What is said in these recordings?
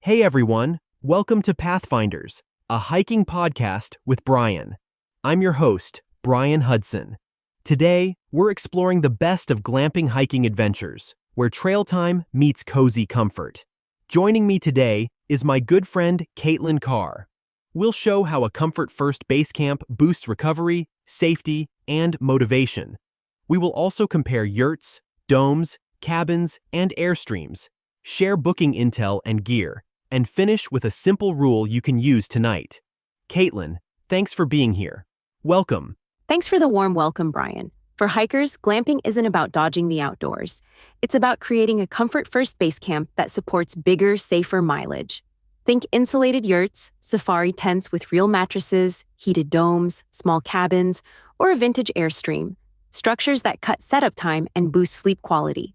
Hey everyone, welcome to Pathfinders, a hiking podcast with Brian. I'm your host, Brian Hudson. Today, we're exploring the best of glamping hiking adventures, where trail time meets cozy comfort. Joining me today is my good friend, Caitlin Carr. We'll show how a comfort-first base camp boosts recovery, safety, and motivation. We will also compare yurts, domes, cabins, and airstreams, share booking intel and gear, and finish with a simple rule you can use tonight. Caitlin, thanks for being here. Welcome. Thanks for the warm welcome, Brian. For hikers, glamping isn't about dodging the outdoors. It's about creating a comfort-first base camp that supports bigger, safer mileage. Think insulated yurts, safari tents with real mattresses, heated domes, small cabins, or a vintage airstream. Structures that cut setup time and boost sleep quality.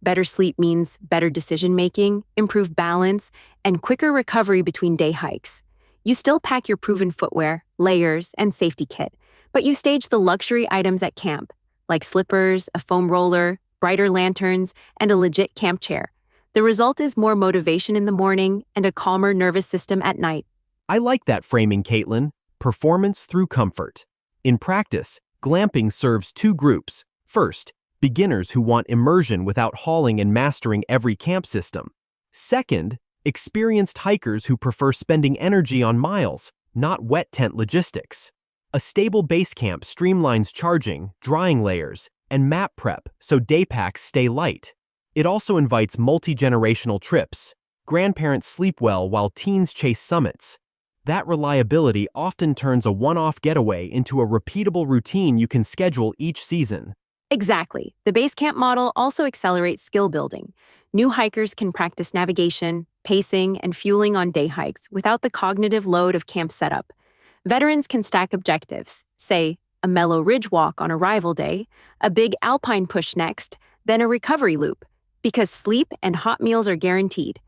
Better sleep means better decision-making, improved balance, and quicker recovery between day hikes. You still pack your proven footwear, layers, and safety kit, but you stage the luxury items at camp, like slippers, a foam roller, brighter lanterns, and a legit camp chair. The result is more motivation in the morning and a calmer nervous system at night. I like that framing, Caitlin. Performance through comfort. In practice, glamping serves two groups. First, beginners who want immersion without hauling and mastering every camp system. Second, experienced hikers who prefer spending energy on miles, not wet tent logistics. A stable base camp streamlines charging, drying layers, and map prep so day packs stay light. It also invites multi-generational trips. Grandparents sleep well while teens chase summits. That reliability often turns a one-off getaway into a repeatable routine you can schedule each season. Exactly. The base camp model also accelerates skill building. New hikers can practice navigation, pacing, and fueling on day hikes without the cognitive load of camp setup. Veterans can stack objectives, say, a mellow ridge walk on arrival day, a big alpine push next, then a recovery loop, because sleep and hot meals are guaranteed.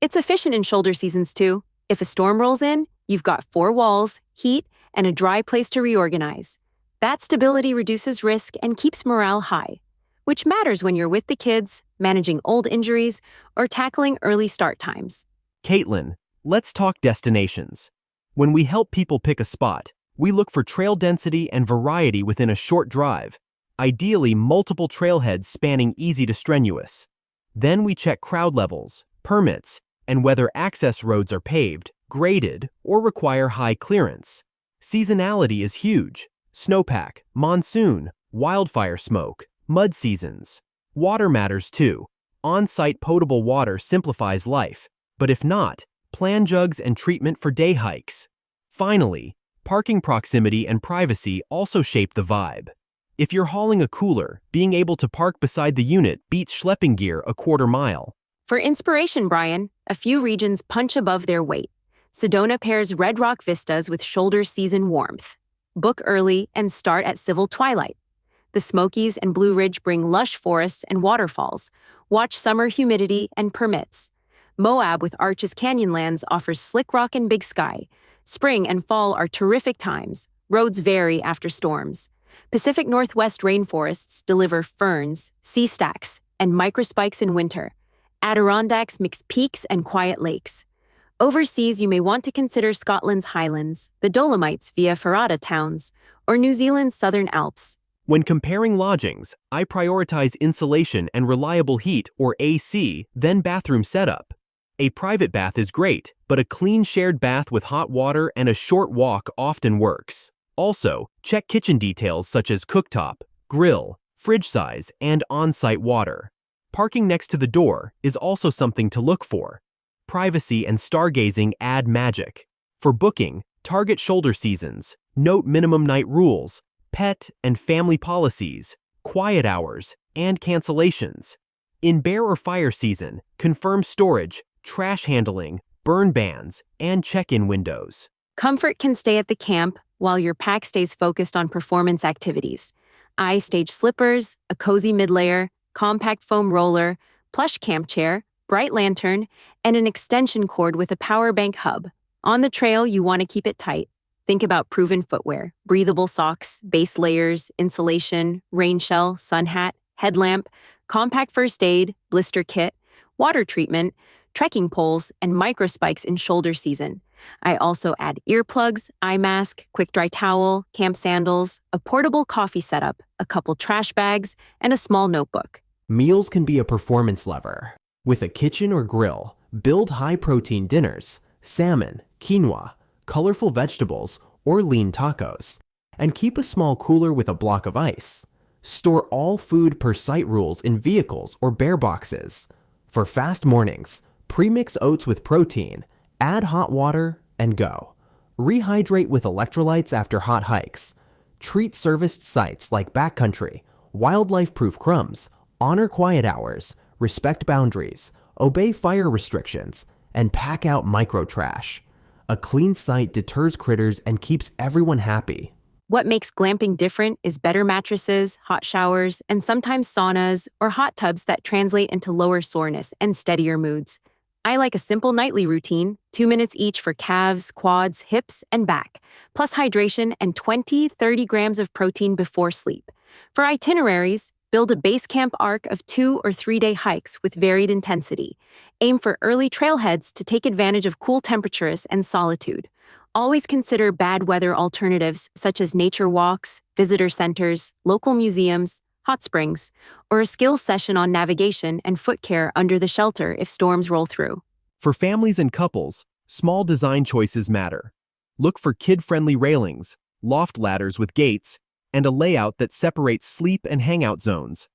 It's efficient in shoulder seasons too. If a storm rolls in, you've got 4 walls, heat, and a dry place to reorganize. That stability reduces risk and keeps morale high, which matters when you're with the kids, managing old injuries, or tackling early start times. Caitlin, let's talk destinations. When we help people pick a spot, we look for trail density and variety within a short drive, ideally multiple trailheads spanning easy to strenuous. Then we check crowd levels, permits, and whether access roads are paved, graded, or require high clearance. Seasonality is huge. Snowpack, monsoon, wildfire smoke, mud seasons. Water matters too. On-site potable water simplifies life, but if not, plan jugs and treatment for day hikes. Finally, parking proximity and privacy also shape the vibe. If you're hauling a cooler, being able to park beside the unit beats schlepping gear a quarter mile. For inspiration, Brian, a few regions punch above their weight. Sedona pairs red rock vistas with shoulder season warmth. Book early and start at civil twilight. The Smokies and Blue Ridge bring lush forests and waterfalls. Watch summer humidity and permits. Moab with Arches Canyonlands offers slick rock and big sky. Spring and fall are terrific times. Roads vary after storms. Pacific Northwest rainforests deliver ferns, sea stacks, and microspikes in winter. Adirondacks mix peaks and quiet lakes. Overseas, you may want to consider Scotland's Highlands, the Dolomites via Ferrata towns, or New Zealand's Southern Alps. When comparing lodgings, I prioritize insulation and reliable heat, or AC, then bathroom setup. A private bath is great, but a clean shared bath with hot water and a short walk often works. Also, check kitchen details such as cooktop, grill, fridge size, and on-site water. Parking next to the door is also something to look for. Privacy and stargazing add magic. For booking, target shoulder seasons, note minimum night rules, pet and family policies, quiet hours, and cancellations. In bear or fire season, confirm storage, trash handling, burn bans, and check-in windows. Comfort can stay at the camp while your pack stays focused on performance activities. I stage slippers, a cozy mid-layer, compact foam roller, plush camp chair, bright lantern, and an extension cord with a power bank hub. On the trail, you want to keep it tight. Think about proven footwear, breathable socks, base layers, insulation, rain shell, sun hat, headlamp, compact first aid, blister kit, water treatment, trekking poles, and microspikes in shoulder season. I also add earplugs, eye mask, quick dry towel, camp sandals, a portable coffee setup, a couple trash bags, and a small notebook. Meals can be a performance lever. With a kitchen or grill, build high-protein dinners, salmon, quinoa, colorful vegetables, or lean tacos, and keep a small cooler with a block of ice. Store all food per site rules in vehicles or bear boxes. For fast mornings, premix oats with protein, add hot water, and go. Rehydrate with electrolytes after hot hikes. Treat serviced sites like backcountry, wildlife-proof crumbs, honor quiet hours, respect boundaries, obey fire restrictions, and pack out micro-trash. A clean site deters critters and keeps everyone happy. What makes glamping different is better mattresses, hot showers, and sometimes saunas or hot tubs that translate into lower soreness and steadier moods. I like a simple nightly routine, 2 minutes each for calves, quads, hips, and back, plus hydration and 20-30 grams of protein before sleep. For itineraries, build a base camp arc of 2 or 3 day hikes with varied intensity. Aim for early trailheads to take advantage of cool temperatures and solitude. Always consider bad weather alternatives such as nature walks, visitor centers, local museums, hot springs, or a skills session on navigation and foot care under the shelter if storms roll through. For families and couples, small design choices matter. Look for kid-friendly railings, loft ladders with gates, and a layout that separates sleep and hangout zones.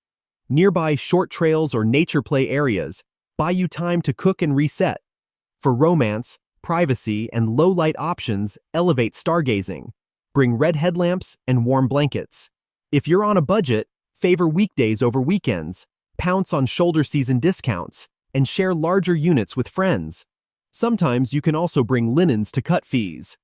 Nearby short trails or nature play areas buy you time to cook and reset. For romance, privacy, and low-light options elevate stargazing. Bring red headlamps and warm blankets. If you're on a budget, favor weekdays over weekends, pounce on shoulder season discounts, and share larger units with friends. Sometimes you can also bring linens to cut fees.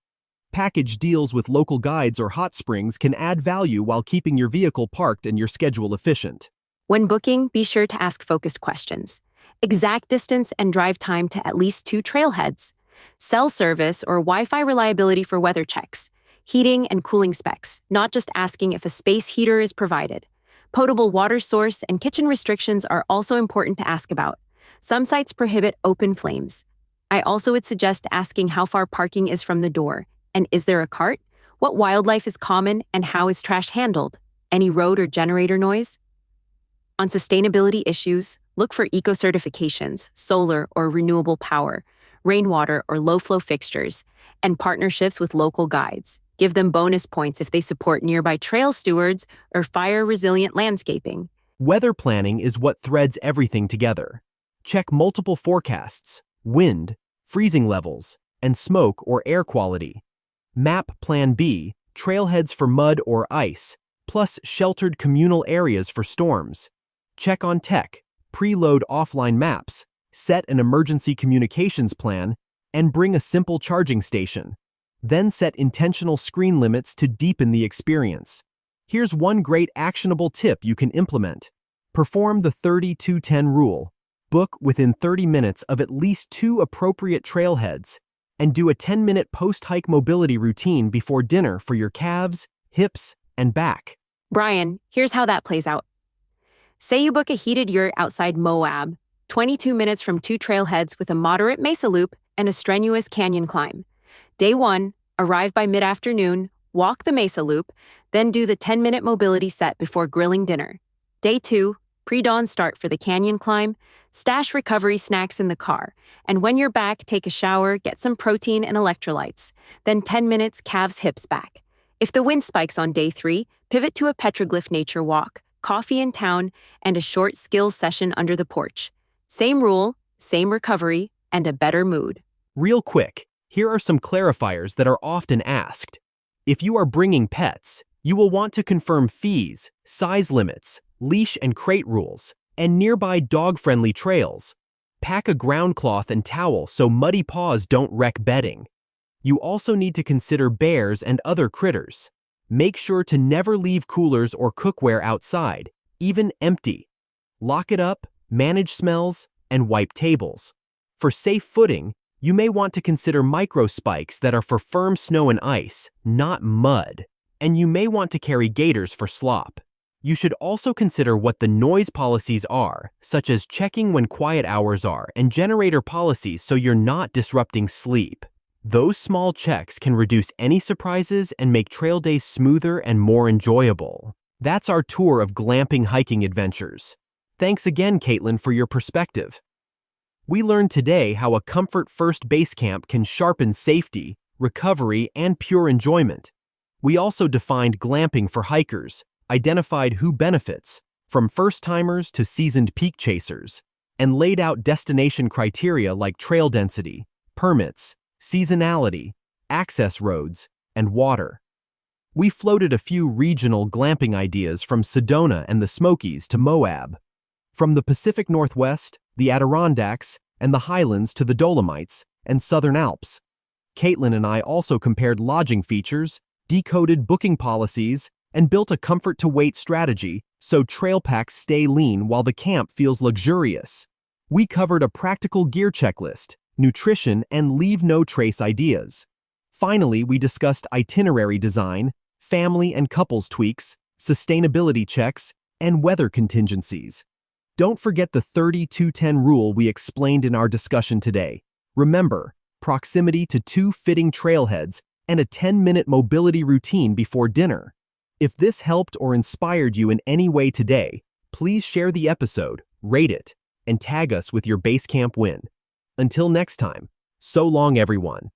Package deals with local guides or hot springs can add value while keeping your vehicle parked and your schedule efficient. When booking, be sure to ask focused questions. Exact distance and drive time to at least 2 trailheads. Cell service or Wi-Fi reliability for weather checks. Heating and cooling specs, not just asking if a space heater is provided. Potable water source and kitchen restrictions are also important to ask about. Some sites prohibit open flames. I also would suggest asking how far parking is from the door. And is there a cart? What wildlife is common and how is trash handled? Any road or generator noise? On sustainability issues, look for eco-certifications, solar or renewable power, rainwater or low-flow fixtures, and partnerships with local guides. Give them bonus points if they support nearby trail stewards or fire-resilient landscaping. Weather planning is what threads everything together. Check multiple forecasts, wind, freezing levels, and smoke or air quality. Map Plan B, trailheads for mud or ice, plus sheltered communal areas for storms. Check on tech, preload offline maps, set an emergency communications plan, and bring a simple charging station. Then set intentional screen limits to deepen the experience. Here's one great actionable tip you can implement. Perform the 30-10 rule. Book within 30 minutes of at least 2 appropriate trailheads, and do a 10-minute post-hike mobility routine before dinner for your calves, hips, and back. Brian, here's how that plays out. Say you book a heated yurt outside Moab, 22 minutes from 2 trailheads with a moderate mesa loop and a strenuous canyon climb. Day 1, arrive by mid-afternoon, walk the mesa loop, then do the 10-minute mobility set before grilling dinner. Day 2, pre-dawn start for the canyon climb, stash recovery snacks in the car, and when you're back, take a shower, get some protein and electrolytes. Then 10 minutes calves hips back. If the wind spikes on day 3, pivot to a petroglyph nature walk, coffee in town, and a short skills session under the porch. Same rule, same recovery, and a better mood. Real quick, here are some clarifiers that are often asked. If you are bringing pets, you will want to confirm fees, size limits, leash and crate rules, and nearby dog-friendly trails. Pack a ground cloth and towel so muddy paws don't wreck bedding. You also need to consider bears and other critters. Make sure to never leave coolers or cookware outside, even empty. Lock it up, manage smells, and wipe tables. For safe footing, you may want to consider micro spikes that are for firm snow and ice, not mud, and you may want to carry gaiters for slop. You should also consider what the noise policies are, such as checking when quiet hours are and generator policies so you're not disrupting sleep. Those small checks can reduce any surprises and make trail days smoother and more enjoyable. That's our tour of glamping hiking adventures. Thanks again, Caitlin, for your perspective. We learned today how a comfort-first base camp can sharpen safety, recovery, and pure enjoyment. We also defined glamping for hikers, identified who benefits, from first-timers to seasoned peak chasers, and laid out destination criteria like trail density, permits, seasonality, access roads, and water. We floated a few regional glamping ideas from Sedona and the Smokies to Moab. From the Pacific Northwest, the Adirondacks, and the Highlands to the Dolomites and Southern Alps. Caitlin and I also compared lodging features, decoded booking policies, and built a comfort-to-weight strategy so trail packs stay lean while the camp feels luxurious. We covered a practical gear checklist, nutrition, and leave-no-trace ideas. Finally, we discussed itinerary design, family and couples tweaks, sustainability checks, and weather contingencies. Don't forget the 30-2-10 rule we explained in our discussion today. Remember, proximity to 2 fitting trailheads and a 10-minute mobility routine before dinner. If this helped or inspired you in any way today, please share the episode, rate it, and tag us with your base camp win. Until next time, so long everyone.